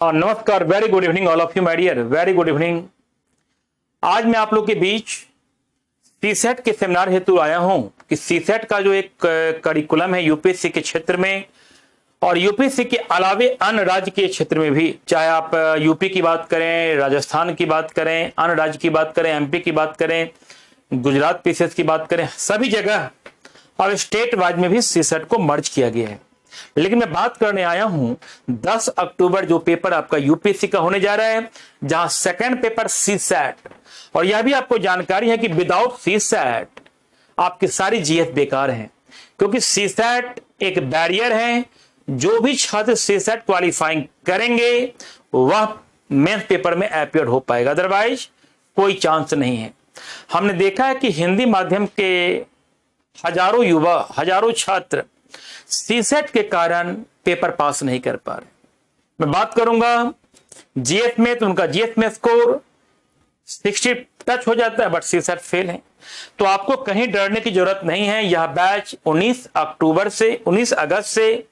नमस्कार, very good evening all of you my dear, very good evening. आज मैं आप लोग के बीच सीसेट के सेमिनार हेतु आया हूं कि सीसेट का जो एक करिकुलम है यूपीएससी के क्षेत्र में और यूपीएससी के अलावे अन्य राज्य के क्षेत्र में भी, चाहे आप यूपी की बात करें, राजस्थान की बात करें, अन्य राज्य की बात करें, एमपी की बात करें, गुजरात पीसीएस की बात करें, सभी जगह और स्टेट वाइज में भी सीसेट को मर्ज किया गया है। लेकिन मैं बात करने आया हूं 10 अक्टूबर जो पेपर आपका यूपीएससी का होने जा रहा है, जहां सेकंड पेपर सीसेट, और यह भी आपको जानकारी है कि विदाउट सीसेट आपकी सारी जीएस बेकार है, क्योंकि सीसेट एक बैरियर है। जो भी छात्र सीसेट क्वालिफाइंग करेंगे वह मेंस पेपर में अपीयर हो पाएगा, अदरवाइज कोई चांस नहीं है। हमने देखा है कि हिंदी माध्यम के हजारों युवा, हजारों छात्र सीसेट के कारण पेपर पास नहीं कर पा रहे। मैं बात करूंगा जीएस में, तो उनका जीएस में स्कोर 60 टच हो जाता है, बट सीसेट फेल है। तो आपको कहीं डरने की जरूरत नहीं है। यह बैच 19 अगस्त से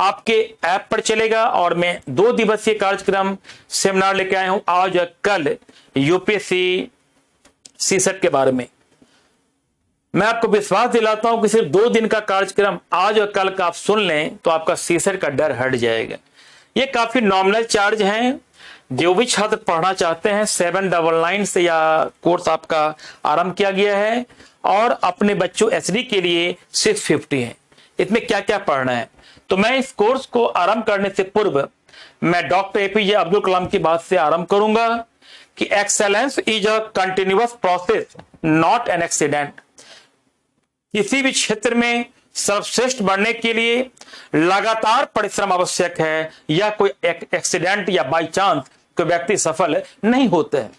आपके ऐप पर चलेगा और मैं 2 दिवसीय कार्यक्रम सेमिनार लेके आया हूं आज और कल यूपीएससी सीसेट के बारे में। मैं आपको विश्वास दिलाता हूं कि सिर्फ 2 दिन का कार्यक्रम आज और कल का आप सुन लें तो आपका सीसेट का डर हट जाएगा। ये काफी नॉमिनल चार्ज हैं। जो भी छात्र पढ़ना चाहते हैं 799 से या कोर्स आपका आरंभ किया गया है, और अपने बच्चों एसडी के लिए 650 है। इसमें क्या क्या पढ़ना है, तो मैं इस कोर्स को आरंभ करने से पूर्व मैं डॉक्टर एपीजे अब्दुल कलाम की बात से आरंभ करूंगा कि excellence is a continuous process, not an accident. किसी भी क्षेत्र में सर्वश्रेष्ठ बनने के लिए लगातार परिश्रम आवश्यक है, या कोई एक्सीडेंट या बाई चांस कोई व्यक्ति सफल नहीं होता है।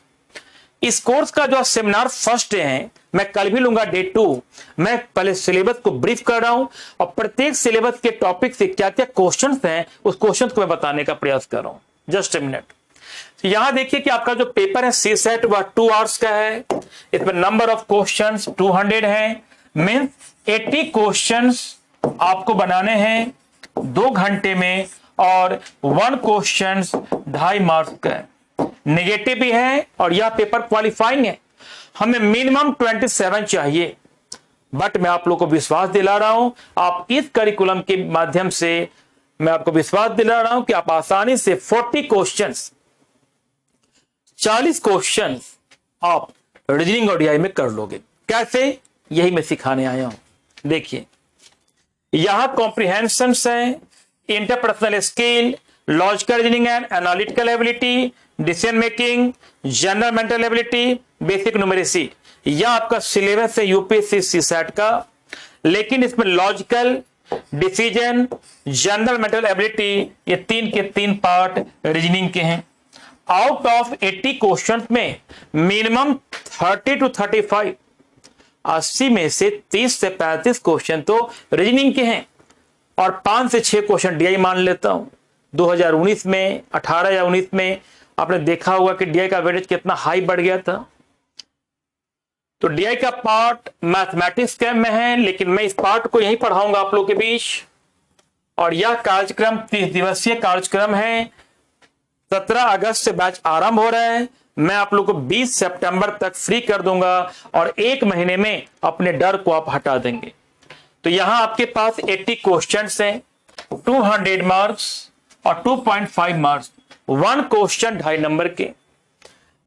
इस कोर्स का जो सेमिनार फर्स्ट डे है, मैं कल भी लूंगा डे 2। मैं पहले सिलेबस को ब्रीफ कर रहा हूं और प्रत्येक सिलेबस के टॉपिक से क्या क्या क्वेश्चंस हैं उस क्वेश्चंस को मैं बताने का प्रयास कर रहा हूं। Just a minute. तो यहां देखिए कि आपका जो पेपर है सीसेट वह 2 आवर्स का है। इसमें नंबर ऑफ क्वेश्चंस 200 है। मीन्स 80 क्वेश्चंस आपको बनाने हैं 2 घंटे में, और 1 क्वेश्चन 2.5 मार्क्स का है। नेगेटिव भी है और यह पेपर क्वालिफाइंग है। हमें मिनिमम 27 चाहिए, बट मैं आप लोग को विश्वास दिला रहा हूं, आप इस करिकुलम के माध्यम से मैं आपको विश्वास दिला रहा हूं कि आप आसानी से 40 क्वेश्चंस, 40 क्वेश्चंस आप रीजनिंग और डीआई में कर लोगे। कैसे, यही मैं सिखाने आया हूं। देखिए यहां कॉम्प्रिहेंशन है, interpersonal skill, logical reasoning and analytical ability, decision making, general mental ability, basic numeracy. यह आपका सिलेबस है यूपीएससी सीसेट का। लेकिन इसमें logical, decision, general mental ability, ये 3 के 3 पार्ट रीजनिंग के हैं। आउट ऑफ 80 क्वेश्चन में मिनिमम 30 to 35, 80 में से 30 से 35 क्वेश्चन तो रीजनिंग के हैं, और 5 से 6 क्वेश्चन डीआई मान लेता हूं। 2019 में, 18 या 19 में आपने देखा होगा कि डीआई का वेटेज कितना हाई बढ़ गया था। तो डीआई का पार्ट मैथमेटिक्स के में है, लेकिन मैं इस पार्ट को यहीं पढ़ाऊंगा आप लोग के बीच। और यह कार्यक्रम 30 दिवसीय कार्यक्रम है। 17 अगस्त से बैच आरंभ हो रहा है। मैं आप लोग को 20 सितंबर तक फ्री कर दूंगा, और 1 महीने में अपने डर को आप हटा देंगे। तो यहां आपके पास 80 क्वेश्चंस हैं, 200 मार्क्स और 2.5 मार्क्स, 1 क्वेश्चन 2.5 नंबर के,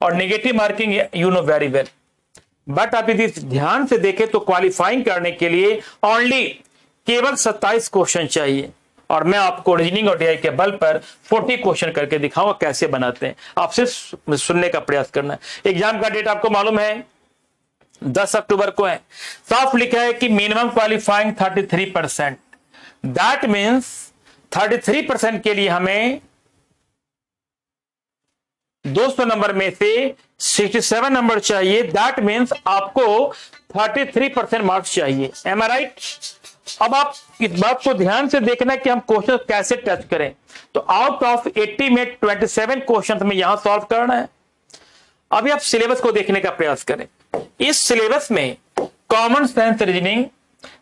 और negative marking you know very well. But आप यदि ध्यान से देखें तो क्वालिफाइंग करने के लिए ओनली केवल 27 क्वेश्चन चाहिए, और मैं आपको रीजनिंग और डीआई के बल पर 40 क्वेश्चन करके दिखाऊंगा कैसे बनाते हैं। आप सिर्फ सुनने का प्रयास करना है। एग्जाम का डेट आपको मालूम है 10 अक्टूबर को है। साफ लिखा है कि मिनिमम क्वालिफाइंग 33%। दैट मीन्स 33% के लिए हमें 200 नंबर में से 67 नंबर चाहिए। दैट मीन्स आपको 33% मार्क्स चाहिए। एम आई राइट? अब आप इस बात को ध्यान से देखना कि हम क्वेश्चन कैसे टच करें। तो आउट ऑफ 80 में 27 क्वेश्चन में यहां सॉल्व करना है। अभी आप सिलेबस को देखने का प्रयास करें। इस सिलेबस में कॉमन सेंस रीजनिंग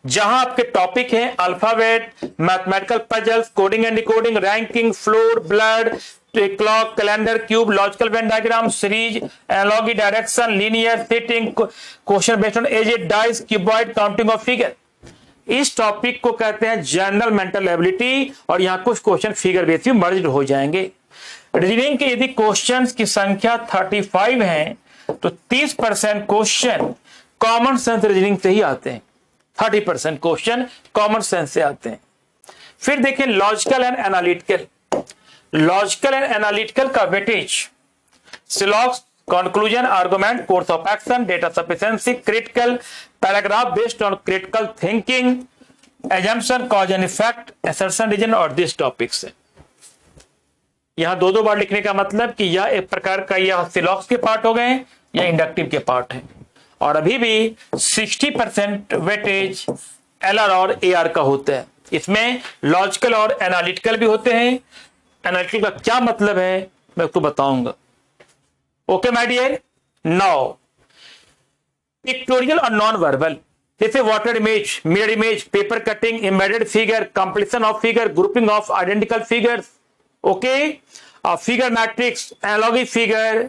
जहां आपके टॉपिक हैं alphabet, mathematical puzzles, coding and decoding, ranking, floor, blood, clock, calendar, cube, logical Venn diagram, series, analogy, direction, linear, setting, question based on aged, dice, cuboid, counting of figure. इस topic को कहते हैं general mental ability, और यहां कुछ question figure base में मर्ज हो जाएंगे। रीजनिंग के यदि क्वेश्चंस की संख्या 35 है तो 30% क्वेश्चन कॉमन सेंस रीजनिंग से ही आते हैं। 30% क्वेश्चन कॉमन सेंस से आते हैं। फिर देखें logical and analytical. Logical and analytical का weightage syllogisms, conclusion, argument, course of action, data sufficiency, critical, paragraph based on critical thinking, assumption, cause and effect, assertion, reason और दिस टॉपिक्स है। यहां दो बार लिखने का मतलब कि यह एक प्रकार का यह सिलॉक्स के पार्ट हो गए या इंडक्टिव के पार्ट है। और अभी भी 60% वेटेज एलआर और एआर का होता है। इसमें लॉजिकल और एनालिटिकल भी होते हैं। एनालिटिकल का क्या मतलब है मैं आपको बताऊंगा। Okay my dear. Now pictorial और नॉन वर्बल, जैसे water image, mirror image, paper cutting, embedded figure, completion of figure, grouping of identical figures, okay, figure matrix, analogy figure,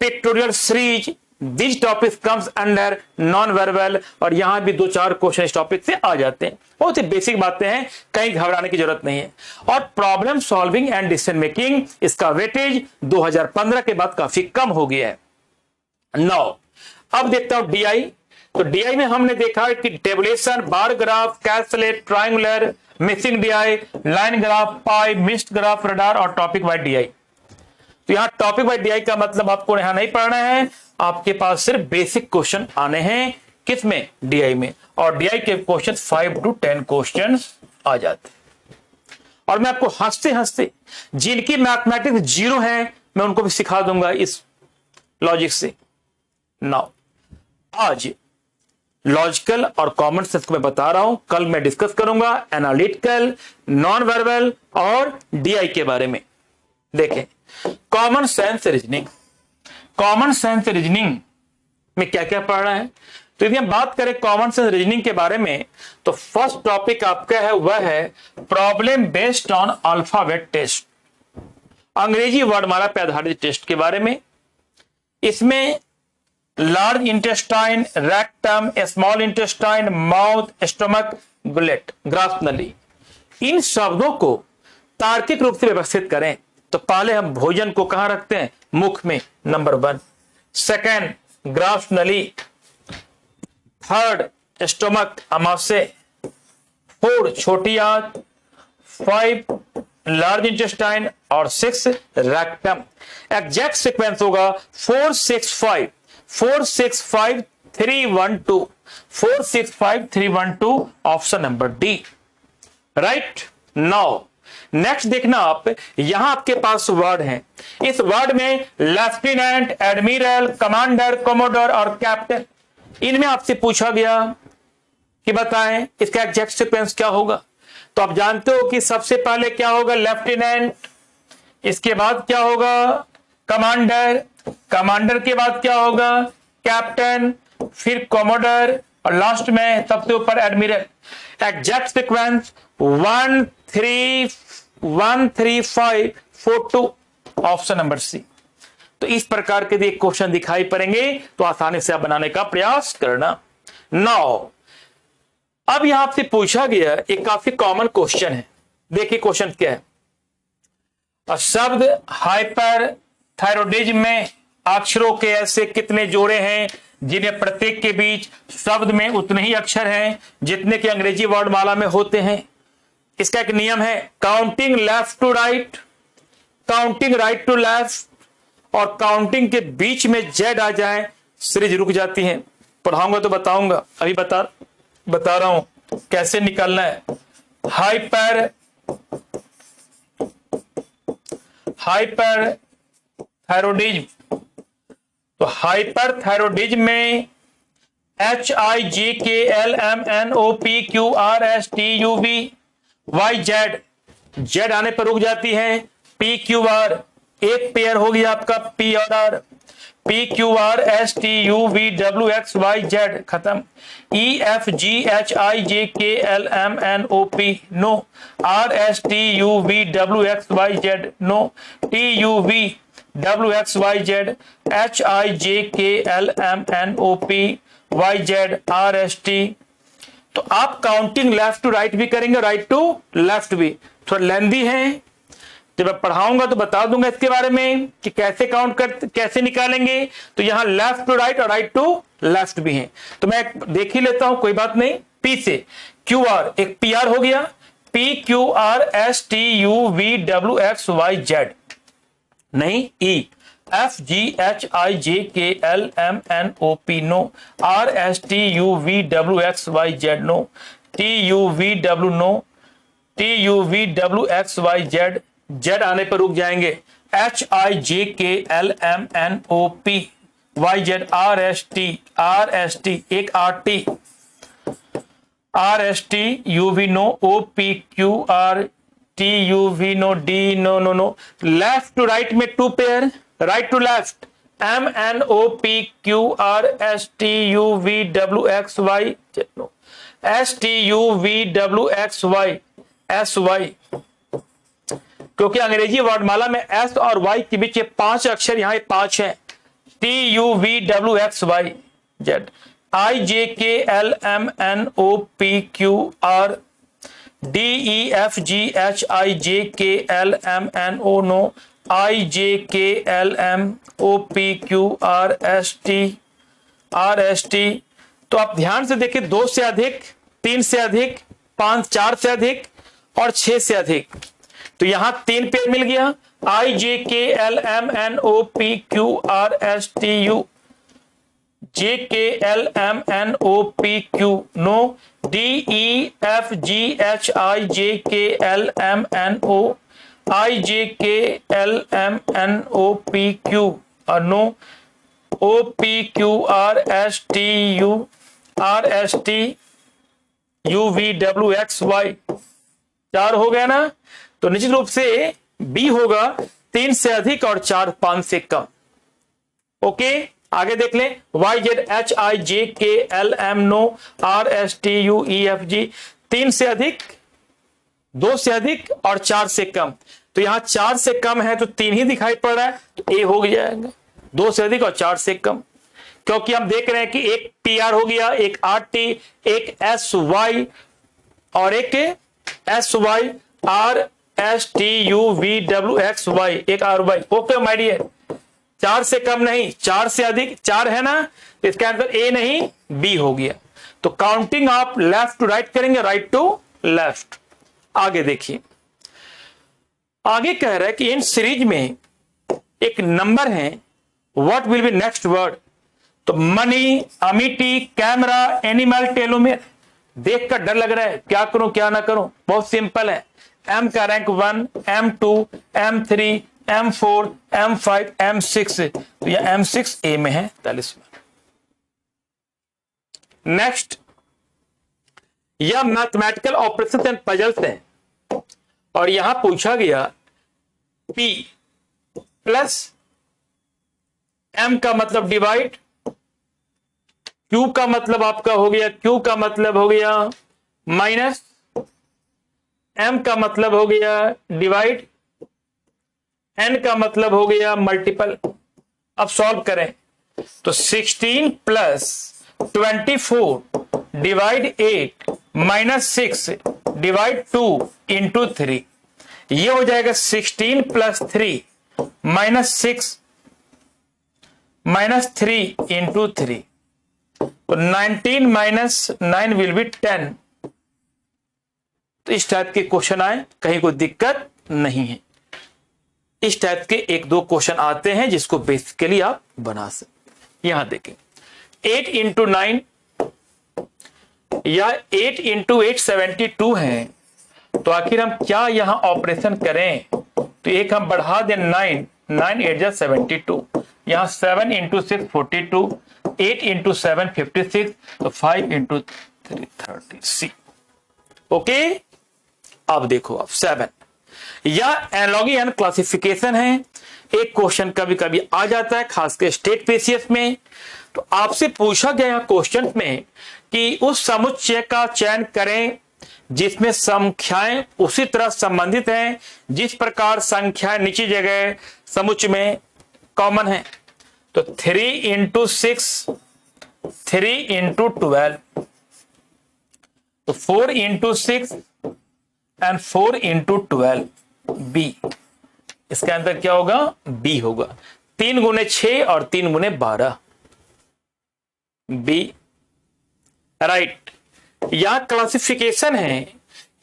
pictorial series, this topic comes under non verbal. और यहां भी 2-4 question इस topic से आ जाते हैं। बहुत ही basic बातें हैं, कहीं घबराने की जरूरत नहीं है। और problem solving and decision making, इसका वेटेज 2015 के बाद काफी कम हो गया है। नाउ अब देखता हूं डीआई। तो डीआई में हमने देखा कि tabulation, bar graph, calculate, triangular, missing DI, line graph, pie, mixed graph, radar और टॉपिक वाइज डीआई। तो यहां टॉपिक वाइज डीआई का मतलब आपको यहां नहीं पढ़ना है, आपके पास सिर्फ बेसिक क्वेश्चन आने हैं। किसमें? डीआई में। और डीआई के क्वेश्चन 5 to 10 क्वेश्चन आ जाते हैं। और मैं आपको हंसते हंसते जिनकी मैथमेटिक्स 0 है मैं उनको भी सिखा दूंगा इस लॉजिक से। नाउ आज लॉजिकल और कॉमन सेंस को मैं बता रहा हूं, कल मैं डिस्कस करूंगा एनालिटिकल, नॉन वर्बल और डीआई के बारे में। देखें common sense reasoning. Common sense reasoning में क्या क्या पढ़ना है, तो यदि हम बात करें कॉमन सेंस रीजनिंग के बारे में तो फर्स्ट टॉपिक आपका है वह है problem based on alphabet test, अंग्रेजी वर्णमाला पे आधारित टेस्ट के बारे में। इसमें large intestine, rectum, small intestine, mouth, stomach, gullet, ग्रास नली, इन शब्दों को तार्किक रूप से व्यवस्थित करें। तो पहले हम भोजन को कहां रखते हैं? मुख में, नंबर 1। सेकेंड ग्रास नली, थर्ड स्टमक, अमाशय, 4 छोटी आंत, 5 लार्ज इंटेस्टाइन और 6 रेक्टम। एग्जैक्ट सीक्वेंस होगा 4 6 5 4 6 5 3 1 2 4 6 5 3 1 2, option number D. Right. Now next देखना आप, यहां आपके पास वर्ड हैं। इस वर्ड में लेफ्टिनेंट, एडमिरल, कमांडर, कोमोडोर और कैप्टन, इनमें आपसे पूछा गया कि बताएं इसका एग्जैक्ट सीक्वेंस क्या होगा। तो आप जानते हो कि सबसे पहले क्या होगा? लेफ्टिनेंट, इसके बाद क्या होगा? कमांडर, कमांडर के बाद क्या होगा? कैप्टन, फिर कोमोडोर और लास्ट में सबसे ऊपर admiral. Exact sequence 1 3 1 3 5 4 2, option number C. तो इस प्रकार के भी क्वेश्चन दिखाई पड़ेंगे, तो आसानी से आप बनाने का प्रयास करना। नाउ अब यहां आपसे पूछा गया एक काफी कॉमन क्वेश्चन है। देखिए क्वेश्चन क्या है। शब्द हाइपर थायरॉयडिज्म में अक्षरों के ऐसे कितने जोड़े हैं जिन्हें प्रत्येक के बीच शब्द में उतने ही अक्षर हैं जितने के अंग्रेजी वर्णमाला में होते हैं। इसका एक नियम है, counting left to right, counting right to left और काउंटिंग के बीच में जेड आ जाए सीरीज रुक जाती है। पढ़ाऊंगा तो बताऊंगा, अभी बता रहा हूं कैसे निकालना है। हाइपर थायरॉयडिज्म, तो हाइपर थायरॉयडिज्म में HIGKLMNOPQRSTUV YZ, जेड आने पर रुक जाती है, PQR एक पेयर हो गया आपका पी और R, P Q R S T U V W X Y Z, खत्म। E F G H I J K L M N O P, no. R S T U V W X Y Z, no. T U V W X Y Z, H I J K L M N O P, Y Z, R S T. तो आप counting left to right भी करेंगे, right to left भी। थोड़ा लेंदी है, जब मैं पढ़ाऊंगा तो बता दूंगा इसके बारे में कि कैसे काउंट कर, कैसे निकालेंगे। तो यहां लेफ्ट टू राइट और राइट टू लेफ्ट भी है, तो मैं देख ही लेता हूं, कोई बात नहीं। पी से क्यू आर, एक पी आर हो गया, P Q R S T U V W X Y Z, नहीं। E F G H I J K L M N O P, no. R S T U V W X Y Z, no. T U V W, no. T U V W X Y Z, Z आने पर रुक जाएंगे। H I J K L M N O P, Y Z, R S T, एक R T, R S T U V, no. O P Q R T U V, no. D, no no no. Left to right में two pair, right to left, M N O P Q R S T U V W X Y, no. S T U V W X Y, S Y, क्योंकि अंग्रेजी वर्णमाला में S और Y के बीच ये 5 अक्षर, यहां 5 है। T U V W X Y Z, I J K L M N O P Q R, D E F G H I J K L M N O, no. I J K L M O P Q R S T. तो आप ध्यान से देखिए, 2 से अधिक, 3 से अधिक, 5, 4 से अधिक और 6 से अधिक। तो यहां 3 पेयर मिल गया, I J K L M N O P Q R S T U, J K L M N O P Q, no. D E F G H I J K L M N O, I J K L M N O P Q और no. O P Q R S T U V W X Y, 4 हो गया ना। तो निश्चित रूप से B होगा 3 से अधिक और 4, 5 से कम। ओके, आगे देख लें। Y Z H I J K L M, no. R S T U E F G, 3 से अधिक, 2 से अधिक और 4 से कम। तो यहां 4 से कम है तो 3 ही दिखाई पड़ रहा है, तो ए हो जाएगा। 2 से अधिक और 4 से कम, क्योंकि हम देख रहे हैं कि एक पी आर हो गया, एक आर टी, एक एस वाई और एक S Y, R S T U V W X Y, एक R Y. Okay my dear, 4 से कम नहीं, 4 से अधिक, 4 है ना, तो इसका आंसर ए नहीं बी हो गया। तो काउंटिंग आप लेफ्ट टू राइट करेंगे, राइट टू लेफ्ट। आगे देखिए, आगे कह रहा है कि इन सीरीज में एक नंबर है, what will be next word. तो money, amity, camera, animal, telomere. देखकर डर लग रहा है, क्या करूं क्या ना करूं। बहुत सिंपल है, एम का rank 1, M2, M3, M4, M5, M6, तो यह M6 ए में है, 43 में। नेक्स्ट, यह मैथमेटिकल ऑपरेशन एंड पजल्स है, और यहां पूछा गया P प्लस M का मतलब डिवाइड, Q का मतलब आपका हो गया, Q का मतलब हो गया माइनस, M का मतलब हो गया डिवाइड, N का मतलब हो गया मल्टीपल। अब सॉल्व करें तो 16 plus 24 divide 8 minus 6 divide 2 into 3, ये हो जाएगा 16 प्लस 3 माइनस 6 माइनस 3 इंटू 3, तो 19 माइनस 9 विल बी 10। तो इस टाइप के क्वेश्चन आए, कहीं कोई दिक्कत नहीं है। इस टाइप के 1-2 क्वेश्चन आते हैं जिसको बेसिकली आप बना सकते। यहां देखें, 8 इंटू 9 या 8 इंटू 8 72 है, तो आखिर हम क्या यहां ऑपरेशन करें। तो एक हम बढ़ा दें 9, 9 8 जा 72, यहां 7 इंटू 6 42, 8 इंटू 7 56, तो 5 इंटू 3 30 सी। ओके, अब देखो, अब 7 या एनालॉगी एंड क्लासिफिकेशन है। एक क्वेश्चन कभी कभी आ जाता है खासकर स्टेट पीसीएस में, तो आपसे पूछा गया क्वेश्चन में कि उस समुच्चय का चयन करें जिसमें संख्याएं उसी तरह संबंधित हैं जिस प्रकार संख्याएं नीचे जगह समुच्चय में कॉमन है। तो 3 into 6, 3 into 12, तो 4 into 6 एंड 4 into 12 बी। इसके अंदर क्या होगा? बी होगा। 3 गुने 6 और 3 गुने 12 बी, राइट। यहां क्लासिफिकेशन है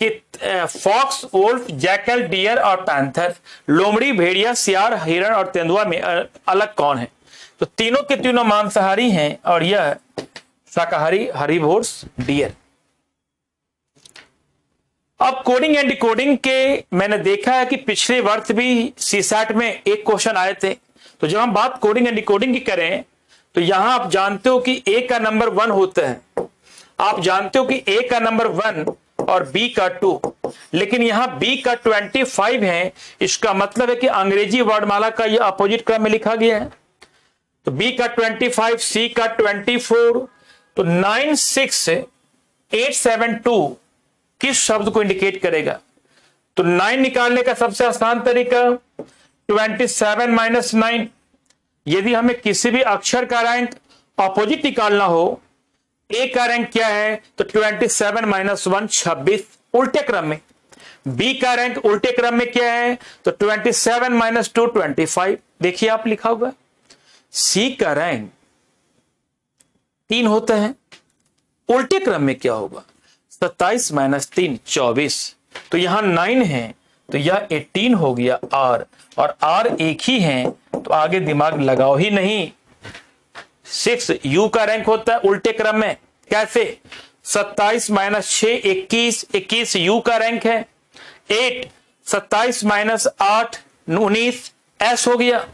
कि फॉक्स, वोल्फ, जैकल, डियर और पैंथर, लोमड़ी, भेड़िया, सियार, हिरण और तेंदुआ में अलग कौन है? तो तीनों के तीनों मांसाहारी हैं और यह शाकाहारी हर्बीवोर्स डियर। अब कोडिंग एंड डिकोडिंग के मैंने देखा है कि पिछले वर्ष भी सीसैट में एक क्वेश्चन आए थे। तो जब हम बात कोडिंग एंड डिकोडिंग की करें तो यहां आप जानते हो कि ए का नंबर 1 होता है, आप जानते हो कि ए का नंबर 1 और बी का 2, लेकिन यहां बी का 25 है। इसका मतलब है कि अंग्रेजी वर्णमाला का यह अपोजिट क्रम में लिखा गया है। तो बी का 25, सी का 24, तो 96872 किस शब्द को इंडिकेट करेगा? तो 9 निकालने का सबसे आसान तरीका 27 माइनस 9। यदि हमें किसी भी अक्षर का रैंक ऑपोजिट निकालना हो, ए का रैंक क्या है? तो 27 माइनस 1 26 उल्टे क्रम में। बी का रैंक उल्टे क्रम में क्या है? तो 27 माइनस 2 25। देखिए आप लिखा हुआ। सी का रैंक 3 होता है, उल्टे क्रम में क्या होगा? 27 माइनस 3 24। तो यहां 9 है तो यह 18 हो गया आर, और आर एक ही है तो आगे दिमाग लगाओ ही नहीं। 6 यू का रैंक होता है उल्टे क्रम में। कैसे? 27 माइनस 6 21, 21 यू का रैंक है। 8 27 माइनस 8 19 एस हो गया।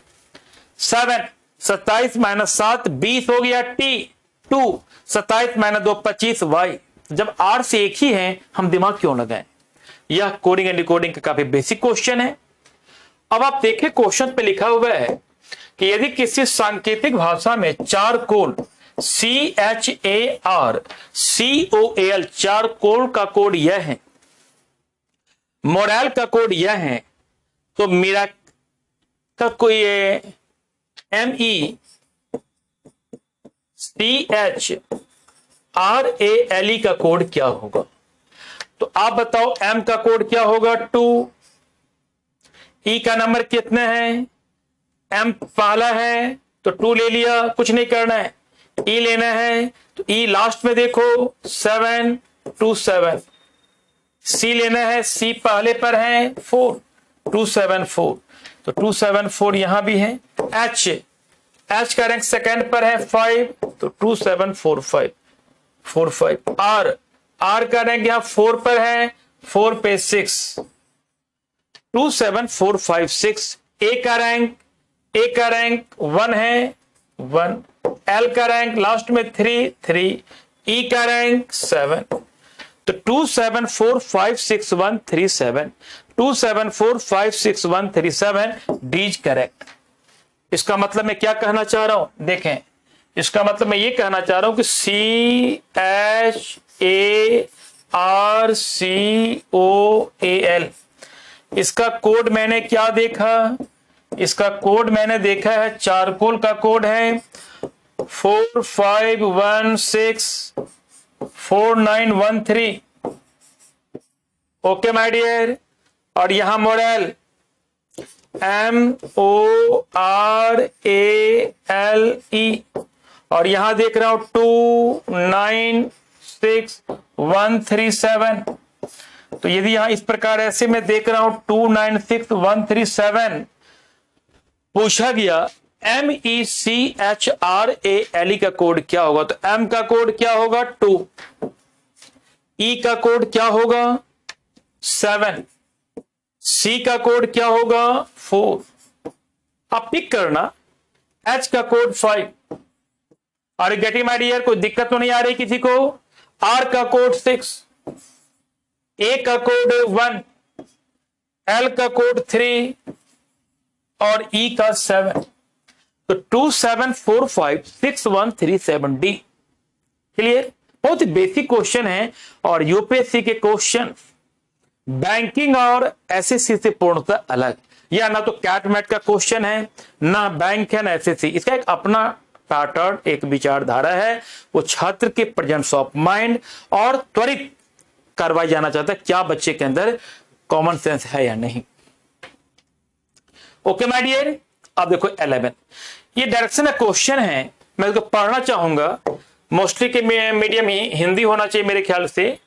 7 27 माइनस 7 20 हो गया टी। 2 27 minus 2 25 Y. जब आर से एक ही है हम दिमाग क्यों लगाएं? यह कोडिंग एंड डिकोडिंग का काफी बेसिक क्वेश्चन है। अब आप देखें क्वेश्चन पे लिखा हुआ है कि यदि किसी सांकेतिक भाषा में 4 कोड CHAR COAL 4 कोड का कोड यह है, मोरल का कोड यह है, तो मेरा का कोई MECHRALE का कोड क्या होगा? तो आप बताओ M का कोड क्या होगा? 2। E का नंबर कितने हैं? M पहला है तो 2 ले लिया, कुछ नहीं करना है। E लेना है तो E लास्ट में देखो 7 2 7। C लेना है, C पहले पर है 4 2 7 4, तो 2 7 4 यहां भी है। H का रैंक सेकंड पर है 5, तो 2 7 4 5 4 5। R का रैंक यहां 4 पर है, 4 पे 6 2 7 4 5 6। A का रैंक 1 है 1। L का रैंक लास्ट में 3 3। E का रैंक 7, तो 2 7 4 5 6 1 3 7। 2 7 4 5 6 1 3 7 डी इज करेक्ट। इसका मतलब मैं क्या कहना चाह रहा हूं? देखें, इसका मतलब मैं ये कहना चाह रहा हूं कि CHARCOAL इसका कोड मैंने क्या देखा? इसका कोड मैंने देखा है चारकोल का कोड है 45164913। Okay my dear. और यहां मोरल MORALE, और यहां देख रहा हूं 296137। तो यदि यहां इस प्रकार ऐसे मैं देख रहा हूं 296137 पूछा गया MECHRALE का कोड क्या होगा? तो M का कोड क्या होगा? 2। E का कोड क्या होगा? 7। C का कोड क्या होगा? 4। अब पिक करना। H का कोड 5। और गेटिंग माय डियर, कोई दिक्कत तो नहीं आ रही किसी को? R का कोड 6। A का कोड 1। L का कोड 3 और E का 7, तो 27456137D। क्लियर? बहुत ही बेसिक क्वेश्चन है और यूपीएससी के क्वेश्चन बैंकिंग और एसएससी से पूर्णतः अलग। या ना तो कैट मैट का क्वेश्चन है, ना बैंक है, ना एसएससी। इसका एक अपना पैटर्न, एक विचारधारा है। वो छात्र के प्रेजेंस ऑफ माइंड और त्वरित करवाई जाना चाहता है, क्या बच्चे के अंदर कॉमन सेंस है या नहीं। ओके माय डियर, अब देखो 11, ये डायरेक्शन का क्वेश्चन है, मैं इसको पढ़ना चाहूंगा। मोस्टली के मीडियम ही हिंदी होना चाहिए मेरे ख्याल से।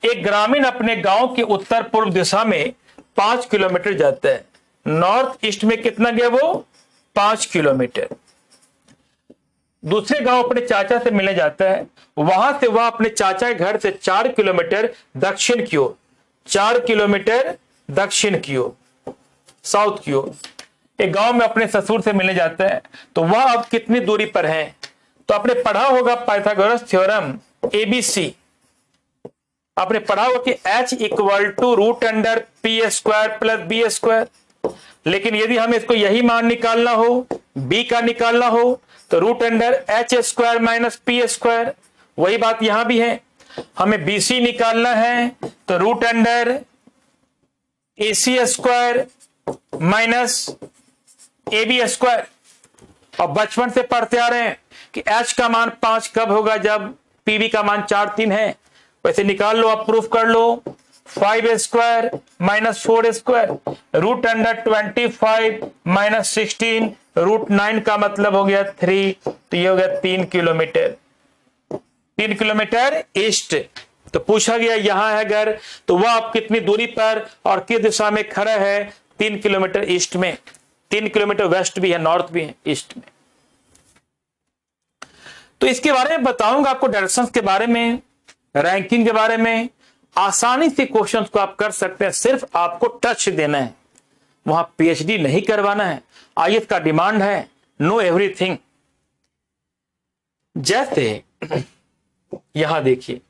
एक ग्रामीण अपने गांव की उत्तर पूर्व दिशा में 5 किलोमीटर जाता है। नॉर्थ ईस्ट में कितना गया वो? 5 किलोमीटर। दूसरे गांव अपने चाचा से मिलने जाता है। वहां से वह अपने चाचा के घर से 4 किलोमीटर दक्षिण की ओर, 4 किलोमीटर दक्षिण की ओर, साउथ की ओर एक गांव में अपने ससुर से मिलने जाता है। तो वह अब कितनी दूरी पर है? तो आपने पढ़ा होगा पाइथागोरस थ्योरम एबीसी। आपने पढ़ा होगा कि H equal to root under P square plus B square. लेकिन यदि हमें इसको यही मान निकालना हो, b का निकालना हो, तो root under H square minus P square. वही बात यहां भी है, हमें बीसी निकालना है तो root under AC square minus AB square. और बचपन से पढ़ते आ रहे हैं कि H का मान 5 कब होगा? जब PB का मान 4-3 है। वैसे निकाल लो, आप प्रूफ कर लो। 5 square minus 4 square, root under 25 minus 16, root 9 का मतलब हो गया 3, तो ये हो गया 3 किलोमीटर। 3 kilometre east. तो पूछा गया यहां है घर, तो वह आप कितनी दूरी पर और किस दिशा में खड़ा है? 3 किलोमीटर ईस्ट में। 3 किलोमीटर वेस्ट भी है, नॉर्थ भी है, ईस्ट में। तो इसके बारे में बताऊंगा आपको, डायरेक्शंस के बारे में, रैंकिंग के बारे में। आसानी से क्वेश्चंस को आप कर सकते हैं, सिर्फ आपको टच देना है, वहां पीएचडी नहीं करवाना है। आईएएस का डिमांड है नो एवरीथिंग। जैसे यहां देखिए,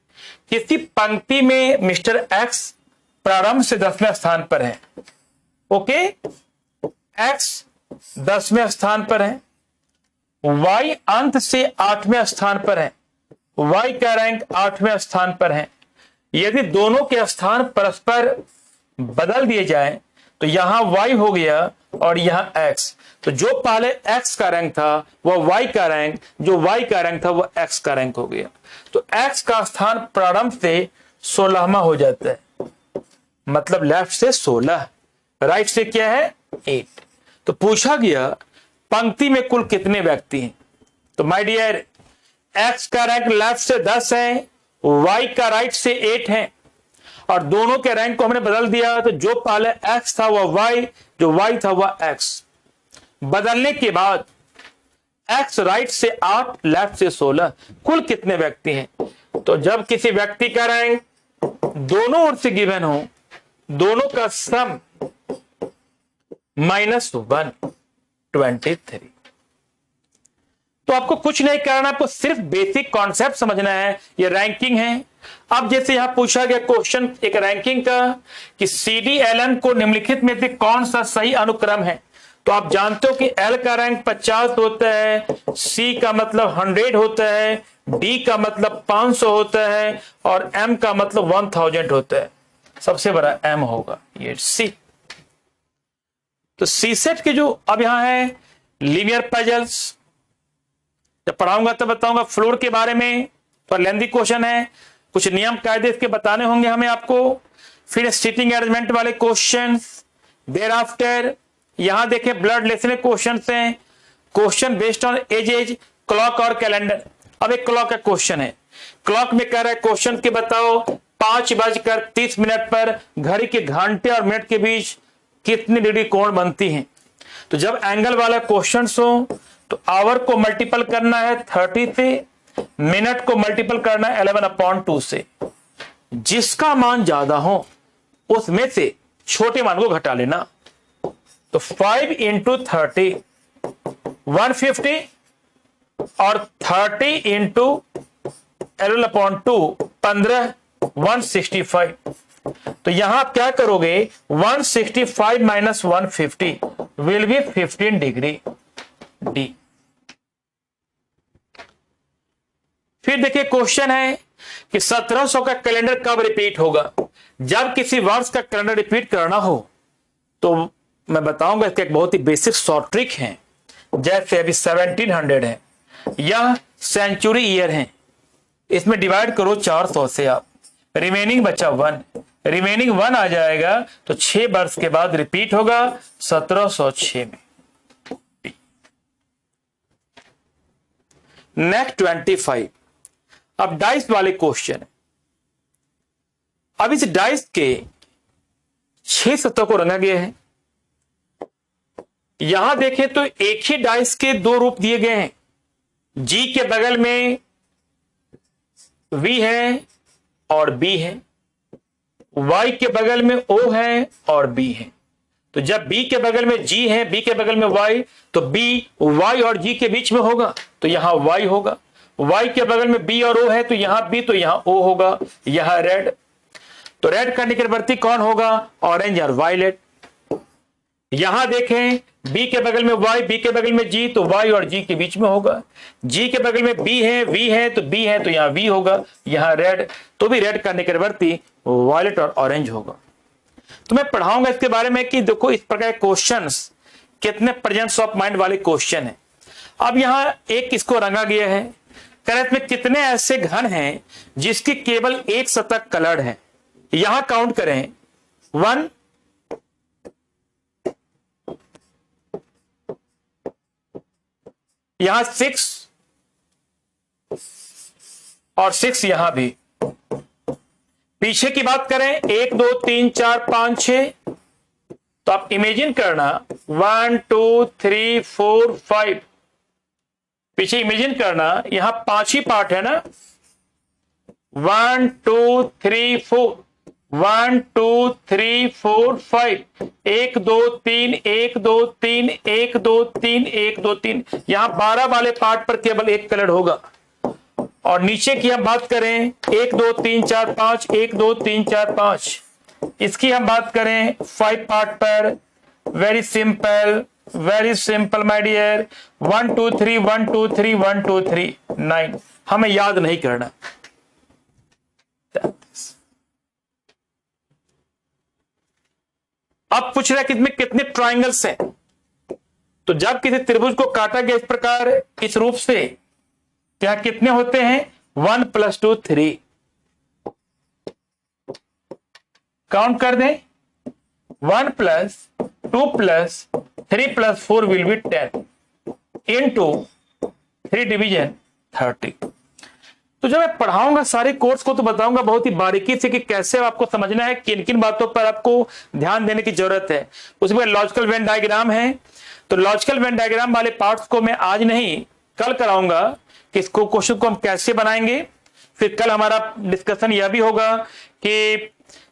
किसी पंक्ति में मिस्टर एक्स प्रारंभ से 10वें स्थान पर है। ओके, एक्स 10वें स्थान पर है, वाई अंत से 8वें स्थान पर है, वाई का रैंक 8वें स्थान पर है। यदि दोनों के स्थान परस्पर बदल दिए जाएं तो यहां वाई हो गया और यहां एक्स। तो जो पहले एक्स का रैंक था वह वाई का रैंक, जो वाई का रैंक था वह एक्स का रैंक हो गया। तो एक्स का स्थान प्रारंभ से 16वां हो जाता है, मतलब लेफ्ट से 16, राइट से क्या है? 8। तो पूछा गया पंक्ति में कुल कितने व्यक्ति हैं? तो माय डियर, एक्स का रैंक लेफ्ट से 10 है, वाई का राइट से 8 है, और दोनों के रैंक को हमने बदल दिया। तो जो पहले एक्स था वह वाई, जो वाई था वह एक्स। बदलने के बाद एक्स राइट से 8, लेफ्ट से 16, कुल कितने व्यक्ति हैं? तो जब किसी व्यक्ति का रैंक दोनों ओर से गिवन हो, दोनों का सम -1, 23। तो आपको कुछ नहीं करना, आपको सिर्फ बेसिक कॉन्सेप्ट समझना है। ये रैंकिंग है। अब जैसे यहां पूछा गया क्वेश्चन एक रैंकिंग का कि CDLN को निम्नलिखित में से कौन सा सही अनुक्रम है? तो आप जानते हो कि L का रैंक 50 होता है, C का मतलब 100 होता है, D का मतलब 500 होता है और M का मतलब 1000 होता है। सबसे बड़ा M होगा, ये C। तो CSET के जो अब यहां है लीनियर पजल्स, जब पढ़ाऊंगा तब बताऊंगा। फ्लोर के बारे में तो लेंथी क्वेश्चन है, कुछ नियम कायदे इसके बताने होंगे हमें आपको। फिर सीटिंग अरेंजमेंट वाले क्वेश्चंस। देयर आफ्टर यहां देखें ब्लड रिलेशन क्वेश्चन हैं, question based on age, clock और कैलेंडर। अब एक क्लॉक का क्वेश्चन है, क्लॉक में कह रहा है क्वेश्चन के बताओ 5:30 पर घड़ी के घंटे और मिनट के बीच कितनी डिग्री कोण बनती है? तो जब एंगल वाला क्वेश्चन हो तो आवर को मल्टीपल करना है 30 से, मिनट को मल्टीपल करना है 11/2 से। जिसका मान ज्यादा हो उसमें से छोटे मान को घटा लेना। तो 5 × 30 150 और 30 × 11/2 15 165। तो यहां आप क्या करोगे, 165 minus 150 will be 15 degree D. फिर देखिए क्वेश्चन है कि 1700 का कैलेंडर कब रिपीट होगा। जब किसी वर्ष का कैलेंडर रिपीट करना हो तो मैं बताऊंगा इसका एक बहुत ही बेसिक शॉर्ट ट्रिक है। जैसे अभी 1700 है, यह सेंचुरी ईयर है, इसमें डिवाइड करो 400 से, आप रिमेनिंग बचा 1, रिमेनिंग 1 आ जाएगा तो 6 वर्ष के बाद रिपीट होगा 1706 में। नेक्स्ट 25, अब डाइस वाले क्वेश्चन है। अब इस डाइस के 6 सतहों को रंगा गया है। यहां देखें तो एक ही डाइस के 2 रूप दिए गए हैं। जी के बगल में V है और B है, Y के बगल में O है और B है। तो जब B के बगल में G है, B के बगल में Y, तो B Y और G के बीच में होगा तो यहां Y होगा। Y के बगल में B और O है तो यहां B, तो यहां O होगा। यहां रेड, तो रेड का निकटवर्ती कौन होगा, ऑरेंज और वायलेट। यहां देखें B के बगल में Y, B के बगल में G, तो Y और G के बीच में होगा। G के बगल में B है, V है, तो B है तो यहां V होगा। यहां रेड, तो भी रेड का निकटवर्ती वायलेट और ऑरेंज होगा। तो मैं पढ़ाऊंगा इसके बारे में कि देखो इस प्रकार के क्वेश्चंस कितने प्रेजेंस ऑफ माइंड वाले क्वेश्चन है। अब यहां एक इसको रंगा गया है, करंट में कितने ऐसे घन हैं जिसकी केवल एक सतह कलर्ड है। यहां काउंट करें 1, यहां 6 और 6 यहां भी। पीछे की बात करें 1 2 3 4 5 6, तो आप इमेजिन करना 1 2 3 4 5, पीछे इमेजिन करना यहां 5 ही पार्ट है ना, 1 2 3 4, 1 2 3 4 5, 1 2 3 1 2 3 1 2 3 1 2 3, यहां 12 वाले पार्ट पर केवल एक कलर होगा। और नीचे की हम बात करें 1 2 3 4 5, 1 2 3 4 5, इसकी हम बात करें 5 पार्ट पर। वेरी सिंपल माय डियर, 1 2 3 1 2 3 1 2 3 9, हमें याद नहीं करना। अब पूछ रहा है कि इसमें कितने ट्राइंगल्स हैं। तो जब किसी त्रिभुज को काटा गया इस प्रकार इस रूप से, तो यहां कितने होते हैं, 1 + 2 3, काउंट कर दें, 1 + 2 + 3 + 4 विल बी 10 into 3 डिवीजन 30। तो जब मैं पढ़ाऊंगा सारे कोर्स को तो बताऊंगा बहुत ही बारीकी से कि कैसे आपको समझना है, किन किन बातों पर आपको ध्यान देने की जरूरत है। उसमें लॉजिकल वेन डायग्राम है, तो लॉजिकल वेन डायग्राम वाले पार्ट्स को मैं आज नहीं कल कराऊंगा कि इसको क्वेश्चन को हम कैसे बनाएंगे। फिर कल हमारा डिस्कशन यह भी होगा कि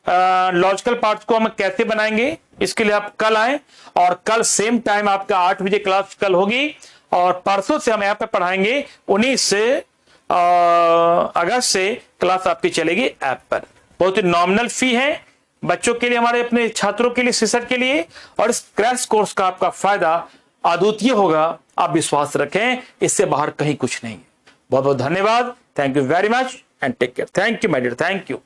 लॉजिकल पार्ट्स को हम कैसे बनाएंगे। इसके लिए आप कल आए, और कल सेम टाइम आपका 8 बजे क्लास कल होगी, और परसों से हम यहाँ पे पढ़ाएंगे 19 अगस्त से क्लास आपकी चलेगी ऐप पर। बहुत ही नॉमिनल फी है बच्चों के लिए, हमारे अपने छात्रों के लिए, सीसेट के लिए, और इस क्रैश कोर्स का आपका फायदा अद्वितीय होगा। आप विश्वास रखें, इससे बाहर कहीं कुछ नहीं है। बहुत बहुत धन्यवाद। Thank you very much and take care. Thank you my dear, thank you.